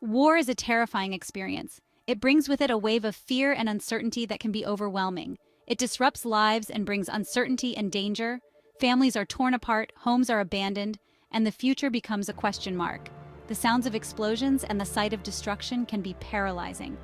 War is a terrifying experience. It brings with it a wave of fear and uncertainty that can be overwhelming. It disrupts lives and brings uncertainty and danger. Families are torn apart, homes are abandoned, and the future becomes a question mark. The sounds of explosions and the sight of destruction can be paralyzing.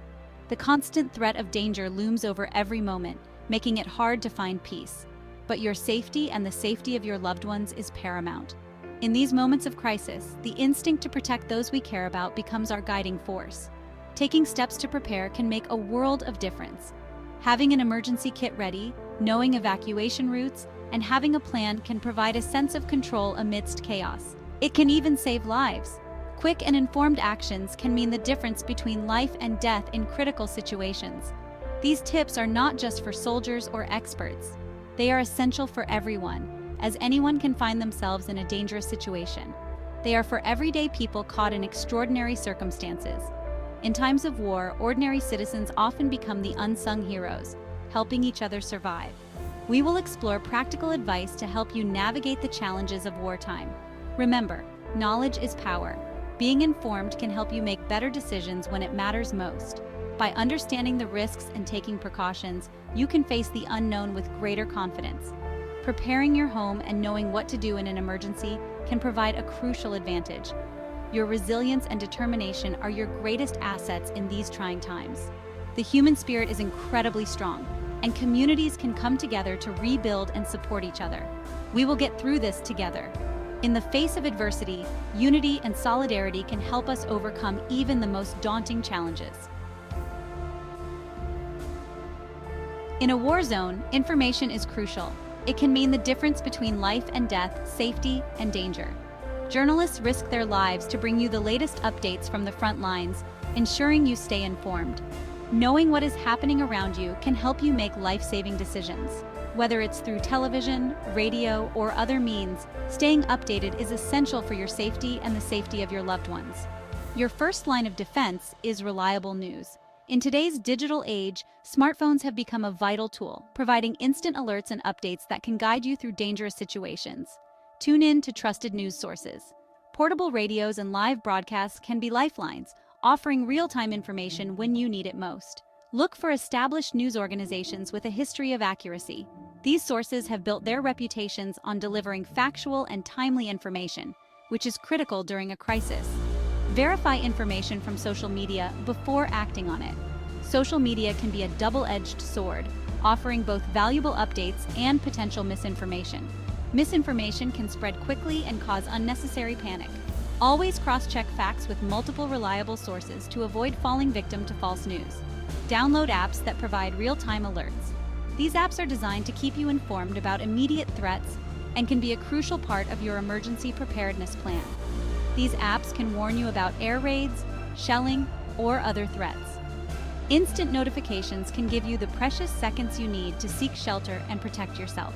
The constant threat of danger looms over every moment, making it hard to find peace. But your safety and the safety of your loved ones is paramount. In these moments of crisis, the instinct to protect those we care about becomes our guiding force. Taking steps to prepare can make a world of difference. Having an emergency kit ready, knowing evacuation routes, and having a plan can provide a sense of control amidst chaos. It can even save lives. Quick and informed actions can mean the difference between life and death in critical situations. These tips are not just for soldiers or experts. They are essential for everyone, as anyone can find themselves in a dangerous situation. They are for everyday people caught in extraordinary circumstances. In times of war, ordinary citizens often become the unsung heroes, helping each other survive. We will explore practical advice to help you navigate the challenges of wartime. Remember, knowledge is power. Being informed can help you make better decisions when it matters most. By understanding the risks and taking precautions, you can face the unknown with greater confidence. Preparing your home and knowing what to do in an emergency can provide a crucial advantage. Your resilience and determination are your greatest assets in these trying times. The human spirit is incredibly strong, and communities can come together to rebuild and support each other. We will get through this together. In the face of adversity, unity and solidarity can help us overcome even the most daunting challenges. In a war zone, information is crucial. It can mean the difference between life and death, safety and danger. Journalists risk their lives to bring you the latest updates from the front lines, ensuring you stay informed. Knowing what is happening around you can help you make life-saving decisions. Whether it's through television, radio, or other means, staying updated is essential for your safety and the safety of your loved ones. Your first line of defense is reliable news. In today's digital age, smartphones have become a vital tool, providing instant alerts and updates that can guide you through dangerous situations. Tune in to trusted news sources. Portable radios and live broadcasts can be lifelines, offering real-time information when you need it most. Look for established news organizations with a history of accuracy. These sources have built their reputations on delivering factual and timely information, which is critical during a crisis. Verify information from social media before acting on it. Social media can be a double-edged sword, offering both valuable updates and potential misinformation. Misinformation can spread quickly and cause unnecessary panic. Always cross-check facts with multiple reliable sources to avoid falling victim to false news. Download apps that provide real-time alerts. These apps are designed to keep you informed about immediate threats and can be a crucial part of your emergency preparedness plan. These apps can warn you about air raids, shelling, or other threats. Instant notifications can give you the precious seconds you need to seek shelter and protect yourself.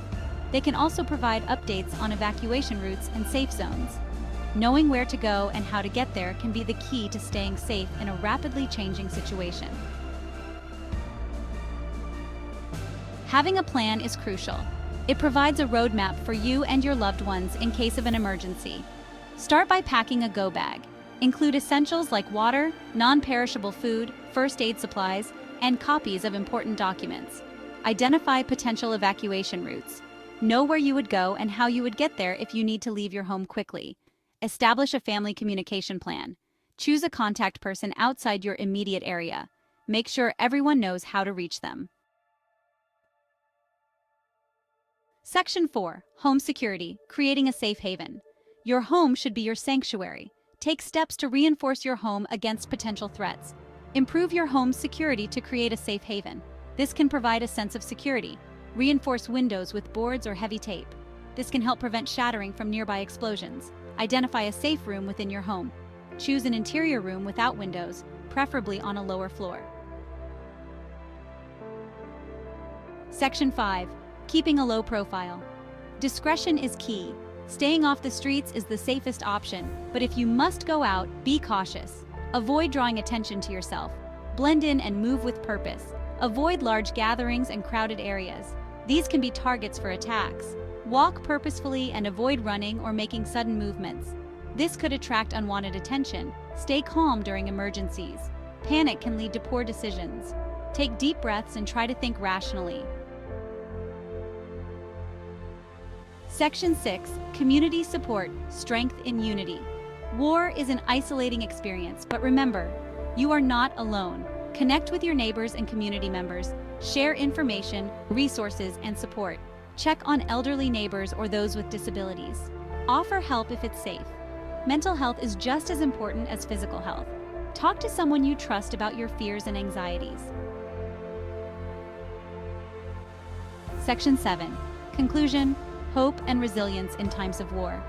They can also provide updates on evacuation routes and safe zones. Knowing where to go and how to get there can be the key to staying safe in a rapidly changing situation. Having a plan is crucial. It provides a roadmap for you and your loved ones in case of an emergency. Start by packing a go bag. Include essentials like water, non-perishable food, first aid supplies, and copies of important documents. Identify potential evacuation routes. Know where you would go and how you would get there if you need to leave your home quickly. Establish a family communication plan. Choose a contact person outside your immediate area. Make sure everyone knows how to reach them. Section 4. Home Security, Creating a Safe Haven. Your home should be your sanctuary. Take steps to reinforce your home against potential threats. Improve your home's security to create a safe haven. This can provide a sense of security. Reinforce windows with boards or heavy tape. This can help prevent shattering from nearby explosions. Identify a safe room within your home. Choose an interior room without windows, preferably on a lower floor. Section 5. Keeping a low profile. Discretion is key. Staying off the streets is the safest option, but if you must go out, be cautious. Avoid drawing attention to yourself. Blend in and move with purpose. Avoid large gatherings and crowded areas. These can be targets for attacks. Walk purposefully and avoid running or making sudden movements. This could attract unwanted attention. Stay calm during emergencies. Panic can lead to poor decisions. Take deep breaths and try to think rationally. Section 6. Community support, strength in unity. War is an isolating experience, but remember, you are not alone. Connect with your neighbors and community members. Share information, resources, and support. Check on elderly neighbors or those with disabilities. Offer help if it's safe. Mental health is just as important as physical health. Talk to someone you trust about your fears and anxieties. Section 7. Conclusion, hope and resilience in times of war.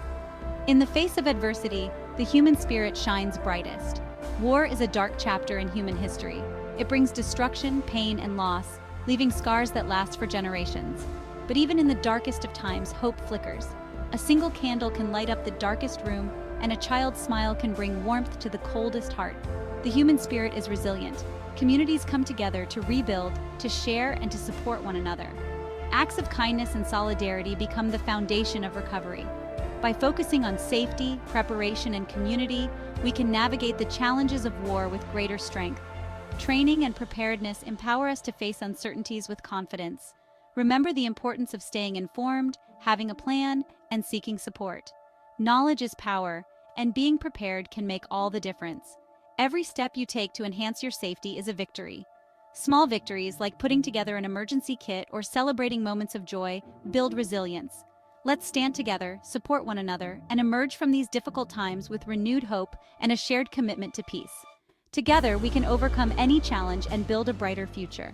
In the face of adversity, the human spirit shines brightest. War is a dark chapter in human history. It brings destruction, pain, and loss, leaving scars that last for generations. But even in the darkest of times, hope flickers. A single candle can light up the darkest room, and a child's smile can bring warmth to the coldest heart. The human spirit is resilient. Communities come together to rebuild, to share, and to support one another. Acts of kindness and solidarity become the foundation of recovery. By focusing on safety, preparation, and community, we can navigate the challenges of war with greater strength. Training and preparedness empower us to face uncertainties with confidence. Remember the importance of staying informed, having a plan, and seeking support. Knowledge is power, and being prepared can make all the difference. Every step you take to enhance your safety is a victory. Small victories, like putting together an emergency kit or celebrating moments of joy, build resilience. Let's stand together, support one another, and emerge from these difficult times with renewed hope and a shared commitment to peace. Together, we can overcome any challenge and build a brighter future.